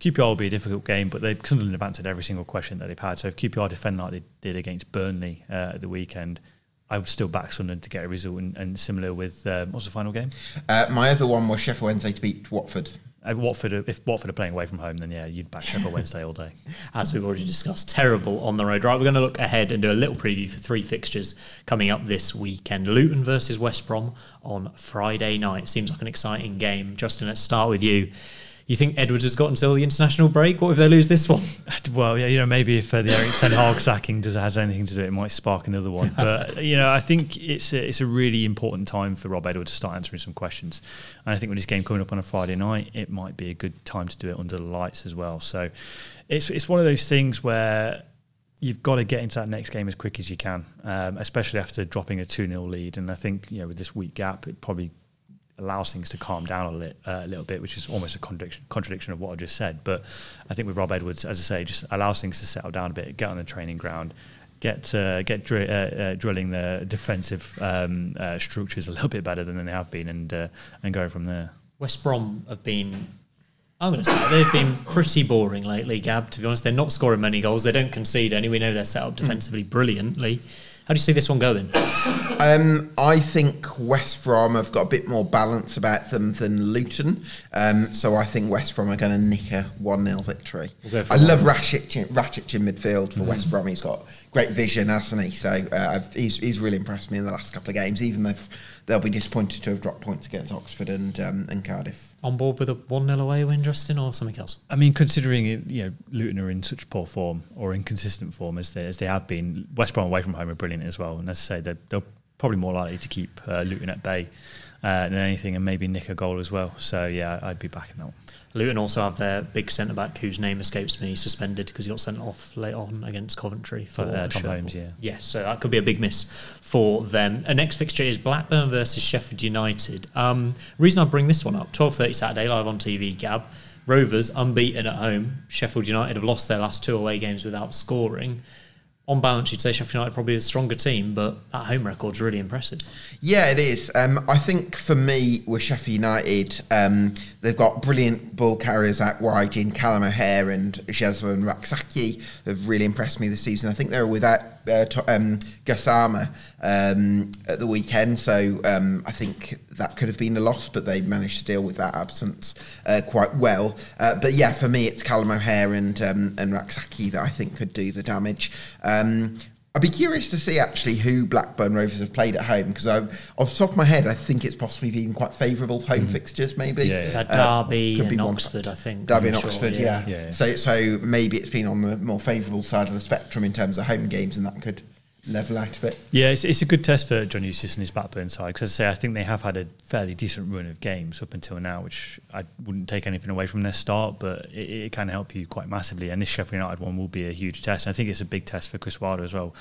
QPR will be a difficult game, but Sunderland have answered every single question that they've had. So if QPR defend like they did against Burnley at the weekend, I would still back Sunderland to get a result, and similar with what's the final game? My other one was Sheffield Wednesday to beat Watford. If Watford are playing away from home, then yeah, you'd back Sheffield Wednesday all day. As we've already discussed, terrible on the road. Right, we're going to look ahead and do a little preview for 3 fixtures coming up this weekend. Luton versus West Brom on Friday night. Seems like an exciting game. Justin, let's start with you. You think Edwards has got until the international break? What if they lose this one? Well, yeah, maybe if the Eric Ten Hag sacking has anything to do, it might spark another one. But I think it's a really important time for Rob Edwards to start answering some questions. And I think with this game coming up on a Friday night, it might be a good time to do it under the lights as well. So it's one of those things where you've got to get into that next game as quick as you can, especially after dropping a 2-0 lead. And I think with this week gap, it probably allows things to calm down a little bit, which is almost a contradiction of what I just said. But I think with Rob Edwards, as I say, just allows things to settle down a bit, get on the training ground, get drilling the defensive structures a little bit better than they have been, and go from there. West Brom have been, I'm going to say, they've been pretty boring lately, Gab, to be honest. They're not scoring many goals. They don't concede any. We know they're set up defensively brilliantly. How do you see this one going? I think West Brom have got a bit more balance about them than Luton. So I think West Brom are going to nick a 1-0 victory. I love Rakic in midfield for West Brom. He's got great vision, hasn't he? So he's really impressed me in the last couple of games, even though they'll be disappointed to have dropped points against Oxford and Cardiff. On board with a 1-0 away win, Justin, or something else? I mean, considering Luton are in such poor form or inconsistent form as they have been, West Brom away from home are brilliant as well. And as I say, they'll probably more likely to keep Luton at bay than anything, and maybe nick a goal as well. So yeah, I'd be backing that one. Luton also have their big centre-back, whose name escapes me, suspended because he got sent off late on against Coventry for Tom Holmes, yeah. Yes, so that could be a big miss for them. Our next fixture is Blackburn versus Sheffield United. Reason I bring this one up, 12:30 Saturday, live on TV, Gab. Rovers unbeaten at home. Sheffield United have lost their last 2 away games without scoring. On balance, you'd say Sheffield United probably is a stronger team, but that home record's really impressive. Yeah, it is. I think for me, with Sheffield United, they've got brilliant ball carriers out wide in Callum O'Hare and Jezza and Raksaki. They've really impressed me this season. I think they were without Gassama at the weekend, so I think that could have been a loss, but they managed to deal with that absence quite well. But yeah, for me, it's Callum O'Hare and Raksaki that I think could do the damage. I'd be curious to see actually who Blackburn Rovers have played at home, because off the top of my head, I think it's possibly been quite favourable home fixtures, maybe. Derby and Oxford, I think. Derby and Oxford, yeah. So maybe it's been on the more favourable side of the spectrum in terms of home games, and that could level out a bit. Yeah, it's a good test for John Eustace and his Blackburn side, because as I say, I think they have had a fairly decent run of games up until now, which I wouldn't take anything away from their start, but it can help you quite massively, and this Sheffield United one will be a huge test. And I think it's a big test for Chris Wilder as well.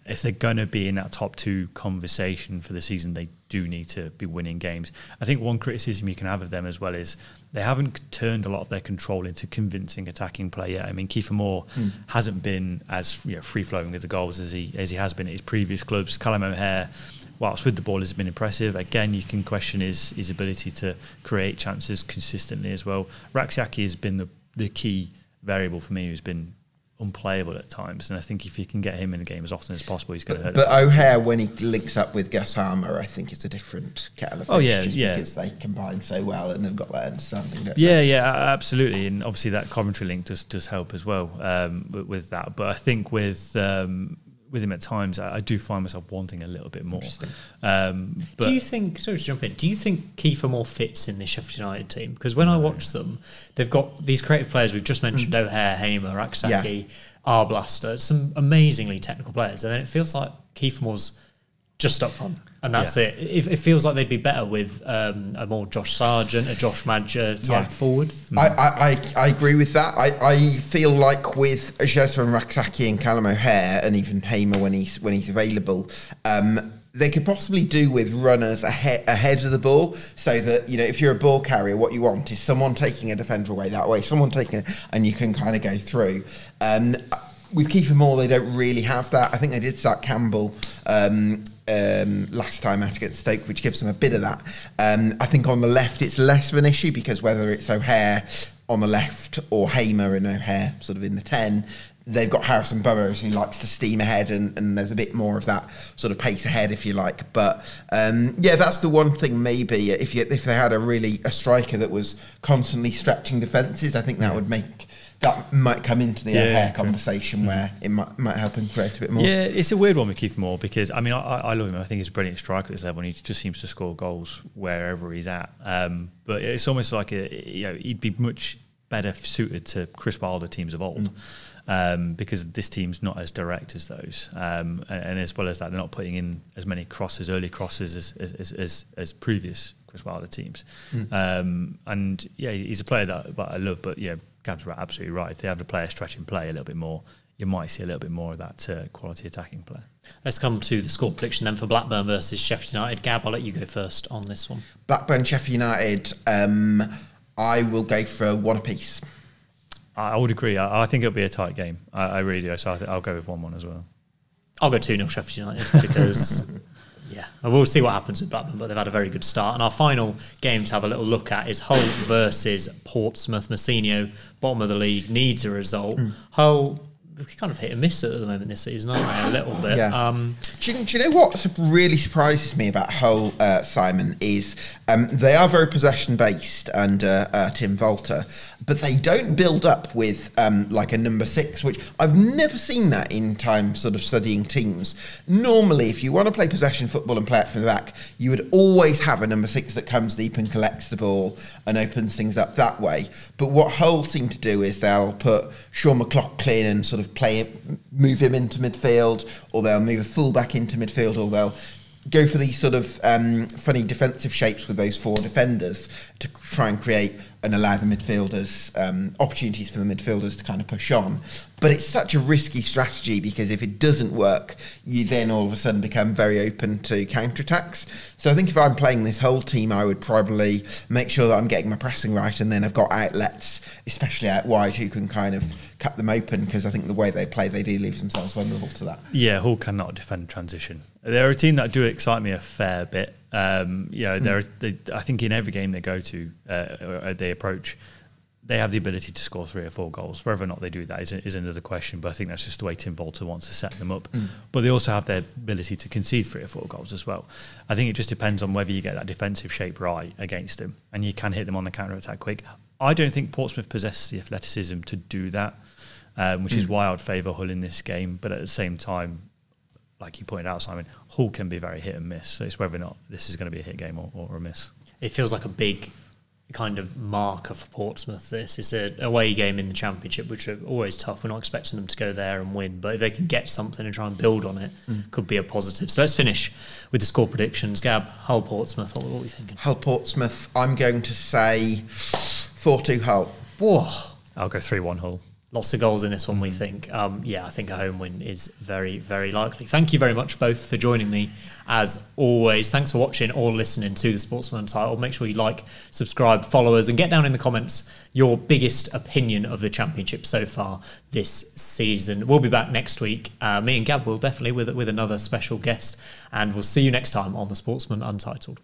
If they're going to be in that top 2 conversation for the season, they do need to be winning games. I think one criticism you can have of them as well is they haven't turned a lot of their control into convincing attacking play yet. I mean, Kiefer Moore hasn't been as free-flowing with the goals as he has been at his previous clubs. Callum O'Hare, whilst with the ball, has been impressive. Again, you can question his ability to create chances consistently as well. Raksaki has been the key variable for me, who's been unplayable at times, and I think if you can get him in the game as often as possible, he's going to hurt. But O'Hare, when he links up with Gus Harmer, I think it's a different kettle of fish, because they combine so well and they've got that understanding. Absolutely, and obviously that Coventry link does help as well with that. But I think with him at times, I do find myself wanting a little bit more. But do you think, sorry to jump in, do you think Kiefer Moore fits in this Sheffield United team? Because when I watch them, they've got these creative players we've just mentioned, O'Hare, Hamer, Raksaki, Arblaster, some amazingly technical players, and then it feels like Kiefer Moore's just up front, and that's it. It feels like they'd be better with a more Josh Sargent, a Josh Madger type forward. I agree with that. I feel like with Jezza and Raksaki and Callum O'Hare, and even Hamer when he's available, they could possibly do with runners ahead of the ball, so that if you're a ball carrier, what you want is someone taking a defender away that way, someone taking it, and you can kind of go through. With Kiefer Moore, they don't really have that. I think they did start Campbell last time out against Stoke, which gives them a bit of that. I think on the left it's less of an issue, because whether it's O'Hare on the left or Hamer and O'Hare sort of in the 10, they've got Harrison Burrows who likes to steam ahead, and there's a bit more of that sort of pace ahead, if you like. But that's the one thing maybe, if they had a striker that was constantly stretching defences, I think that might come into the O'Hare conversation, where it might help him create a bit more. Yeah, it's a weird one with Kiefer Moore, because I mean I love him. I think he's a brilliant striker at this level, and he just seems to score goals wherever he's at. But it's almost like he'd be much better suited to Chris Wilder teams of old, because this team's not as direct as those, and as well as that, they're not putting in as many early crosses as previous Chris Wilder teams. And he's a player that I love, but Gab's absolutely right. If they have the player stretching play a little bit more, you might see a little bit more of that quality attacking play. Let's come to the score prediction then for Blackburn versus Sheffield United. Gab, I'll let you go first on this one. Blackburn, Sheffield United, I will go for 1 apiece. I would agree. I think it'll be a tight game. I really do. So I'll go with 1-1 as well. I'll go 2-0 Sheffield United, because we'll see what happens with Blackburn, but they've had a very good start. And our final game to have a little look at is Hull versus Portsmouth. Mourinho, bottom of the league, needs a result. Hull, kind of hit and miss at the moment this season, aren't they? A little bit. Yeah. Do you know what really surprises me about Hull, Simon, is they are very possession based under Tim Volter, but they don't build up with like a number 6, which I've never seen that in time sort of studying teams. Normally, if you want to play possession football and play it from the back, you would always have a number 6 that comes deep and collects the ball and opens things up that way. But what Hull seem to do is they'll put Sean McLaughlin and sort of move him into midfield, or they'll move a fullback into midfield, or they'll go for these sort of funny defensive shapes with those 4 defenders to try and create and allow the midfielders opportunities for the midfielders to kind of push on. But it's such a risky strategy, because if it doesn't work, you then all of a sudden become very open to counterattacks. So I think if I'm playing this whole team, I would probably make sure that I'm getting my pressing right, and then I've got outlets, especially out wide, who can kind of cut them open, because I think the way they play, they do leave themselves vulnerable to that. Yeah, Hull cannot defend transition. They're a team that do excite me a fair bit. I think in every game they go to, they approach, they have the ability to score 3 or 4 goals. Whether or not they do that is another question, but I think that's just the way Tim Volter wants to set them up. But they also have their ability to concede 3 or 4 goals as well. I think it just depends on whether you get that defensive shape right against them, and you can hit them on the counter-attack quick. I don't think Portsmouth possess the athleticism to do that, which is why I would favour Hull in this game. But at the same time, like you pointed out, Simon, Hull can be very hit and miss. So it's whether or not this is going to be a hit game or a miss. It feels like a big kind of marker for Portsmouth. This is an away game in the Championship, which are always tough. We're not expecting them to go there and win, but if they can get something and try and build on it, could be a positive. So let's finish with the score predictions. Gab, Hull Portsmouth, what are we thinking? Hull Portsmouth, I'm going to say 4-2 Hull. Whoa. I'll go 3-1 Hull. Lots of goals in this one, we think. I think a home win is very, very likely. Thank you very much both for joining me, as always. Thanks for watching or listening to the Sportsman Untitled. Make sure you like, subscribe, follow us, and get down in the comments your biggest opinion of the Championship so far this season. We'll be back next week. Me and Gab will definitely with another special guest, and we'll see you next time on the Sportsman Untitled.